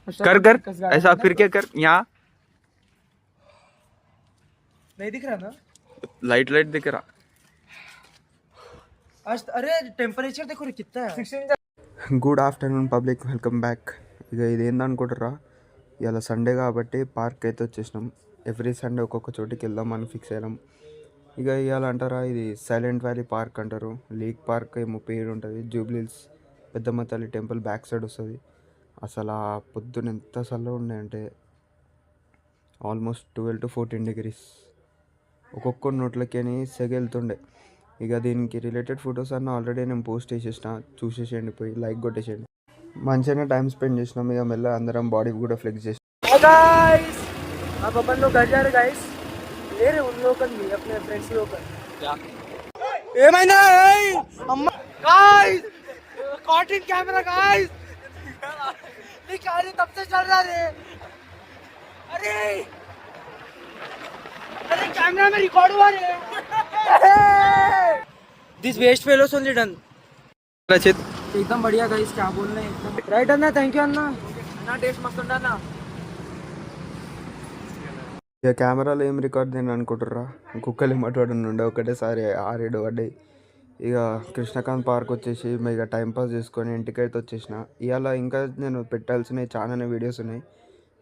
कर कर ऐसा फिर क्या कर यहाँ नहीं दिख रहा ना लाइट लाइट दिख रहा. आज अरे टेम्परेचर देखो रे कितना है good afternoon public, welcome back. ఇక ఇది ఏందనుకుంటారా, ఇవాళ సండే కాబట్టి పార్క్ అయితే వచ్చేసినాం. ఎవ్రీ సండే ఒక్కొక్క చోటికి వెళ్దాం అని ఫిక్స్ అయ్యాం. ఇక ఇవాళ అంటారా, ఇది సైలెంట్ వ్యాలీ పార్క్ అంటారు. లీక్ పార్క్ ఏమో పేరు ఉంటుంది. జూబ్లీహిల్స్ పెద్దమ్మ తల్లి టెంపుల్ బ్యాక్ సైడ్ వస్తుంది. అసలు ఆ పొద్దున ఎంత చల్లగా ఉండే అంటే ఆల్మోస్ట్ 12 to 14 degrees. ఒక్కొక్క నోట్లకి సెగెళ్తుండే. ఇక దీనికి రిలేటెడ్ ఫొటోస్ అన్న ఆల్రెడీ నేను పోస్ట్ చేసేసిన, చూసేసేయండి, పోయి లైక్ కొట్టేసేయండి. మంచిగానే టైం స్పెండ్ చేసినాం. ఇక మెల్ల అందరం బాడీ కూడా ఫ్లెక్స్ చేసినాం. गाइस अब अपन लोग घर जा रहे गाइस ले रहे उन लोगों को अपने फ्रेंड्स लोगों को क्या ए मैंने अम्मा गाइस कॉटन कैमरा गाइस ये क्या रे तब से चल रहा रे अरे अरे कैमरा में रिकॉर्ड हुआ रे this best fellows only done Rachit एकदम बढ़िया गाइस क्या बोलना है एकदम राइट अन्ना थैंक यू अन्ना अन्ना टेस्ट मस्त ఉండా అన్న ఇక కెమెరాలో ఏం రికార్డ్ నేను అనుకుంటుర్రా, కుక్కలు మటవాడు ఉండే ఒకటేసారి 6-7 పడ్డాయి. ఇక కృష్ణకాంత్ పార్క్ వచ్చేసి ఇక టైంపాస్ చేసుకొని ఇంటికైతే వచ్చేసిన. ఇవాళ ఇంకా నేను పెట్టాల్సినవి చాలానే వీడియోస్ ఉన్నాయి,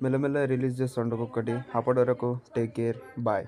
మెల్లమెల్ల రిలీజ్ చేస్తుండే ఒక్కొక్కటి. అప్పటి వరకు టేక్ కేర్, బాయ్.